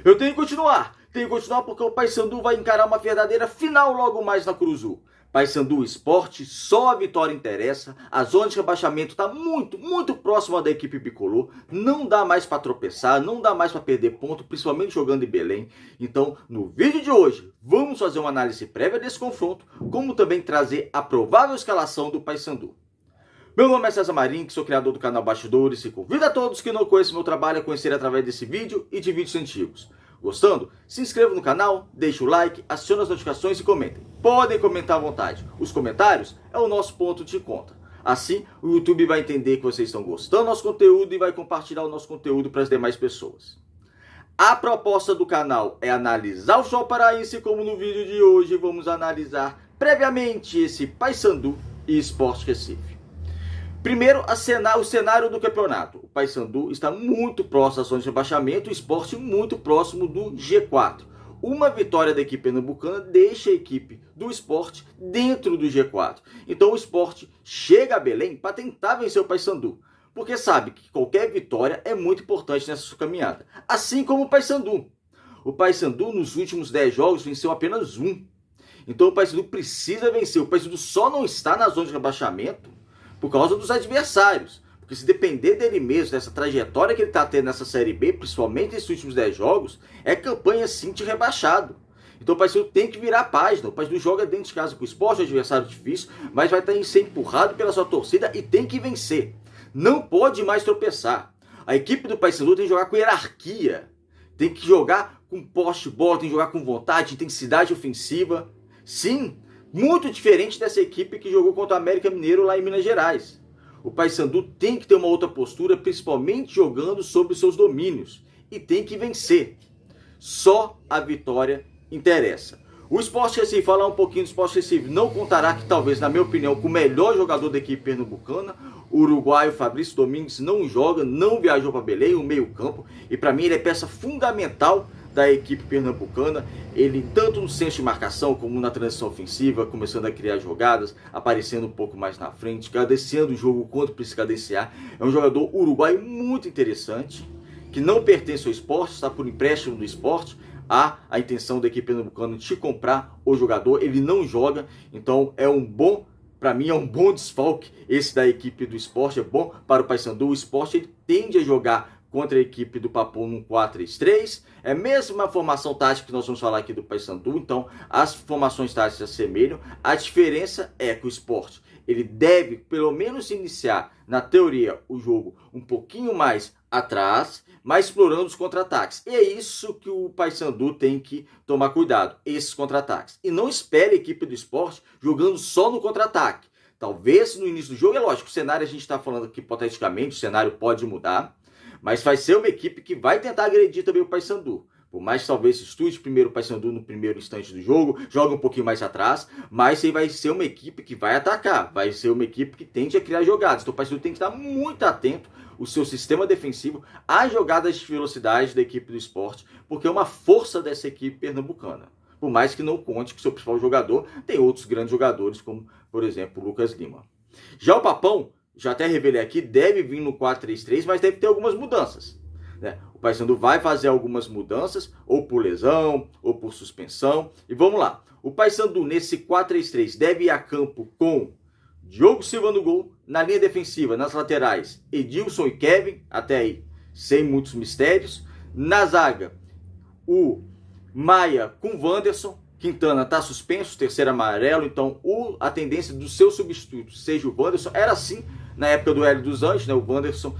Eu tenho que continuar porque o Paysandu vai encarar uma verdadeira final logo mais na Curuzu. Paysandu Esporte, só a vitória interessa, a zona de rebaixamento está muito próxima da equipe bicolor, não dá mais para tropeçar, não dá mais para perder ponto, principalmente jogando em Belém. Então, no vídeo de hoje, vamos fazer uma análise prévia desse confronto, como também trazer a provável escalação do Paysandu. Meu nome é César Marim, sou criador do canal Bastidores e convido a todos que não conhecem meu trabalho a conhecer através desse vídeo e de vídeos antigos. Gostando? Se inscreva no canal, deixe o like, acione as notificações e comentem. Podem comentar à vontade. Os comentários é o nosso ponto de conta. Assim, o YouTube vai entender que vocês estão gostando do nosso conteúdo e vai compartilhar o nosso conteúdo para as demais pessoas. A proposta do canal é analisar o futebol paraense, como no vídeo de hoje vamos analisar previamente esse Paysandu e Sport Recife. Primeiro, o cenário do campeonato. O Paysandu está muito próximo da zona de rebaixamento, o Sport muito próximo do G4. Uma vitória da equipe pernambucana deixa a equipe do Sport dentro do G4. Então o Sport chega a Belém para tentar vencer o Paysandu, porque sabe que qualquer vitória é muito importante nessa sua caminhada. Assim como o Paysandu. O Paysandu nos últimos 10 jogos venceu apenas um. Então o Paysandu precisa vencer. O Paysandu só não está na zona de rebaixamento por causa dos adversários. Porque se depender dele mesmo, dessa trajetória que ele está tendo nessa Série B, principalmente nesses últimos 10 jogos, é campanha sim de rebaixado. Então o Paysandu tem que virar a página. O Paysandu joga dentro de casa com o Sport, é um adversário difícil, mas vai estar ser empurrado pela sua torcida e tem que vencer. Não pode mais tropeçar. A equipe do Paysandu tem que jogar com hierarquia. Tem que jogar com poste de bola, tem que jogar com vontade, intensidade ofensiva. Sim, muito diferente dessa equipe que jogou contra o América Mineiro lá em Minas Gerais. O Paysandu tem que ter uma outra postura, principalmente jogando sobre os seus domínios. E tem que vencer. Só a vitória interessa. O Sport Recife, falar um pouquinho do Sport Recife, não contará que talvez, na minha opinião, com o melhor jogador da equipe pernambucana. O uruguaio Fabrício Domingues não joga, não viajou para Belém, o meio campo. E para mim ele é peça fundamental da equipe pernambucana. Ele tanto no senso de marcação como na transição ofensiva, começando a criar jogadas, aparecendo um pouco mais na frente, cadenciando o jogo quando precisa cadenciar. É um jogador uruguaio muito interessante, que não pertence ao Sport, está por empréstimo do Sport. Há a intenção da equipe pernambucana de comprar o jogador, ele não joga, então é um bom, para mim é um bom desfalque esse da equipe do Sport, é bom para o Paysandu. O Sport ele tende a jogar contra a equipe do Papum num 4-3-3, é a mesma formação tática que nós vamos falar aqui do Paysandu, então as formações táticas se assemelham. A diferença é que o Sport ele deve pelo menos iniciar, na teoria, o jogo um pouquinho mais atrás, mas explorando os contra-ataques. E é isso que o Paysandu tem que tomar cuidado, esses contra-ataques. E não espere a equipe do Sport jogando só no contra-ataque. Talvez no início do jogo, é lógico, o cenário a gente está falando aqui hipoteticamente, o cenário pode mudar, mas vai ser uma equipe que vai tentar agredir também o Paysandu. Por mais que talvez estude primeiro o Paysandu no primeiro instante do jogo, joga um pouquinho mais atrás, mas aí vai ser uma equipe que vai atacar, vai ser uma equipe que tende a criar jogadas. Então o Paysandu tem que estar muito atento o seu sistema defensivo às jogadas de velocidade da equipe do Sport, porque é uma força dessa equipe pernambucana. Por mais que não conte que seu principal jogador tem outros grandes jogadores, como por exemplo o Lucas Lima. Já o Papão, já até revelei aqui, deve vir no 4-3-3, mas deve ter algumas mudanças. O Paysandu vai fazer algumas mudanças, ou por lesão, ou por suspensão. E vamos lá. O Paysandu, nesse 4-3-3, deve ir a campo com Diogo Silva no gol, na linha defensiva, nas laterais, Edilson e Kevin, até aí, sem muitos mistérios. Na zaga, o Maia com Wanderson. Quintana está suspenso, terceiro amarelo, então a tendência do seu substituto seja o Wanderson. Era assim na época do Hélio dos Anjos, né? O Wanderson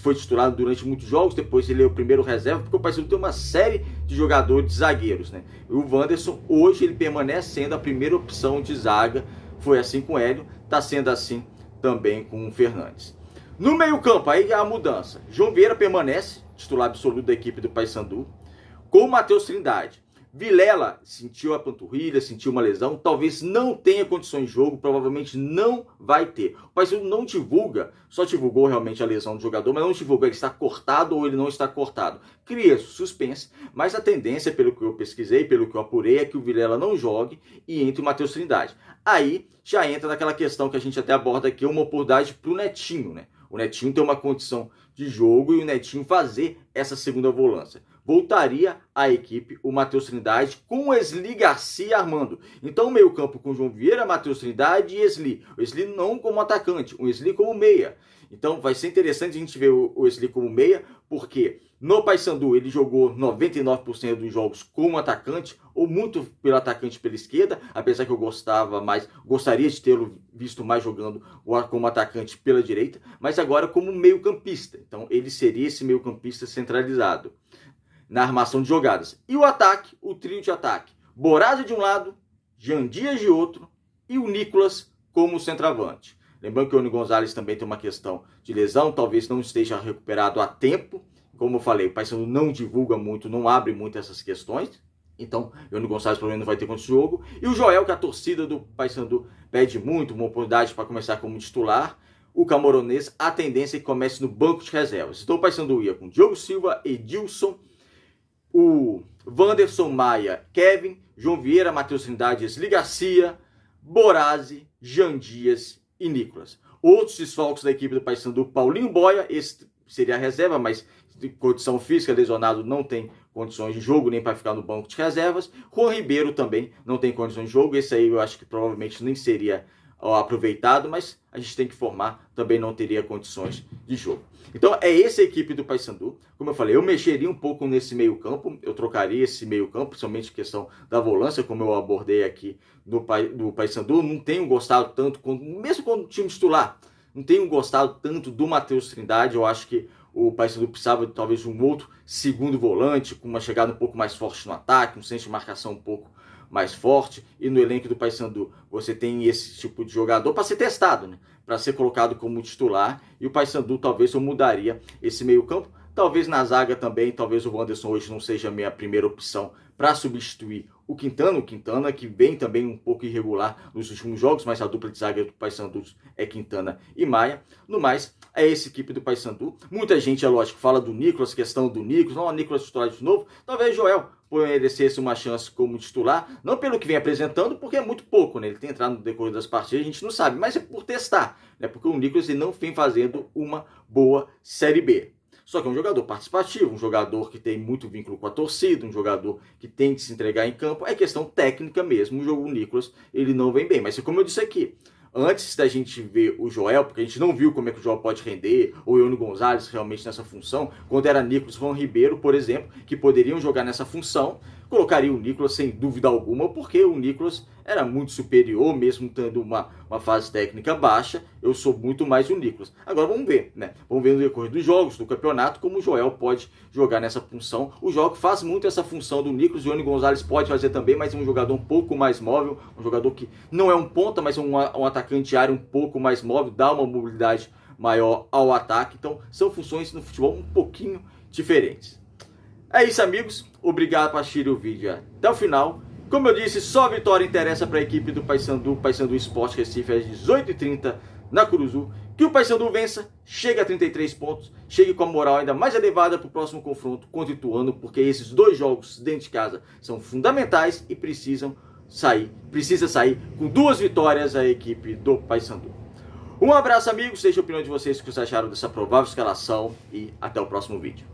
foi titulado durante muitos jogos, depois ele é o primeiro reserva, porque o Paysandu tem uma série de jogadores zagueiros, né? E o Wanderson, hoje, ele permanece sendo a primeira opção de zaga, foi assim com o Hélio, está sendo assim também com o Fernandes. No meio campo, aí há a mudança. João Vieira permanece, titular absoluto da equipe do Paysandu, com o Matheus Trindade. Vilela sentiu a panturrilha, sentiu uma lesão, talvez não tenha condições de jogo, provavelmente não vai ter. O Paysandu não divulga, só divulgou realmente a lesão do jogador, mas não divulga ele está cortado ou ele não está cortado. Cria suspense, mas a tendência, pelo que eu pesquisei, pelo que eu apurei, é que o Vilela não jogue e entre o Matheus Trindade. Aí já entra naquela questão que a gente até aborda aqui, uma oportunidade para o Netinho, né? O Netinho tem uma condição de jogo e o Netinho fazer essa segunda volância. voltaria à equipe o Matheus Trindade com o Esli Garcia armando. Então o meio campo com João Vieira, Matheus Trindade e Esli. O Esli não como atacante, o Esli como meia. Então vai ser interessante a gente ver o Esli como meia, porque no Paysandu ele jogou 99% dos jogos como atacante, ou muito pelo atacante pela esquerda, apesar que eu gostaria de tê-lo visto mais jogando como atacante pela direita, mas agora como meio campista. Então ele seria esse meio campista centralizado na armação de jogadas. E o ataque, o trio de ataque, Borazzi de um lado, Jean Dias de outro e o Nicolas como centroavante. Lembrando que o Euni Gonzalez também tem uma questão de lesão, talvez não esteja recuperado a tempo. Como eu falei, o Paysandu não divulga muito, não abre muito essas questões. Então, o Euni Gonzalez provavelmente não vai ter contra o jogo. E o Joel, que a torcida do Paysandu pede muito, uma oportunidade para começar como titular. O Camoronês, a tendência é que comece no banco de reservas. Então o Paysandu ia com Diogo Silva, Edilson, o Wanderson Maia, Kevin, João Vieira, Matheus Trindade, Esli Garcia, Borazzi, Jean Dias e Nicolas. Outros desfalques da equipe do Paysandu, Paulinho Boia, esse seria a reserva, mas de condição física, lesionado, não tem condições de jogo, nem para ficar no banco de reservas. Juan Ribeiro também não tem condições de jogo, esse aí eu acho que provavelmente nem seria aproveitado, mas a gente tem que informar, também não teria condições de jogo. Então é essa a equipe do Paysandu. Como eu falei, eu mexeria um pouco nesse meio campo, eu trocaria esse meio campo, principalmente questão da volância, como eu abordei aqui do Paysandu. Não tenho gostado tanto, mesmo com o time titular, não tenho gostado tanto do Matheus Trindade. Eu acho que o Paysandu precisava talvez de um outro segundo volante, com uma chegada um pouco mais forte no ataque, um senso de marcação um pouco mais forte. E no elenco do Paysandu você tem esse tipo de jogador para ser testado, né? Para ser colocado como titular. E o Paysandu talvez eu mudaria esse meio campo. Talvez na zaga também, talvez o Wanderson hoje não seja a minha primeira opção para substituir o Quintana, que vem também um pouco irregular nos últimos jogos, mas a dupla de zaga do Paysandu é Quintana e Maia. No mais, é essa equipe do Paysandu. Muita gente, é lógico, fala do Nicolas, questão do Nicolas, não, o Nicolas titular de novo. Talvez Joel merecesse uma chance como titular, não pelo que vem apresentando, porque é muito pouco, né? Ele tem entrado no decorrer das partidas, a gente não sabe, mas é por testar, né? Porque o Nicolas ele não vem fazendo uma boa Série B. Só que é um jogador participativo, um jogador que tem muito vínculo com a torcida, um jogador que tem que se entregar em campo. É questão técnica mesmo, o jogo Nicolas, ele não vem bem. Mas como eu disse aqui, antes da gente ver o Joel, porque a gente não viu como é que o Joel pode render, ou o Euni Gonzalez realmente nessa função, quando era Nicolas e Juan Ribeiro, por exemplo, que poderiam jogar nessa função, colocaria o Nicolas sem dúvida alguma, porque o Nicolas era muito superior, mesmo tendo uma fase técnica baixa. Eu sou muito mais o Nicolas. Agora vamos ver, né? Vamos ver no decorrer dos jogos, do campeonato, como o Joel pode jogar nessa função. O Joel faz muito essa função do Nicolas, o Euni Gonzalez pode fazer também, mas é um jogador um pouco mais móvel, um jogador que não é um ponta, mas é um atacante de área um pouco mais móvel, dá uma mobilidade maior ao ataque. Então são funções no futebol um pouquinho diferentes. É isso, amigos. Obrigado por assistir o vídeo até o final. Como eu disse, só a vitória interessa para a equipe do Paysandu, Paysandu Sport Recife, às 18h30 na Curuzu. Que o Paysandu vença, chegue a 33 pontos, chegue com a moral ainda mais elevada para o próximo confronto contra o Ituano, porque esses dois jogos dentro de casa são fundamentais e precisa sair com 2 vitórias a equipe do Paysandu. Um abraço, amigos. Deixe a opinião de vocês o que vocês acharam dessa provável escalação e até o próximo vídeo.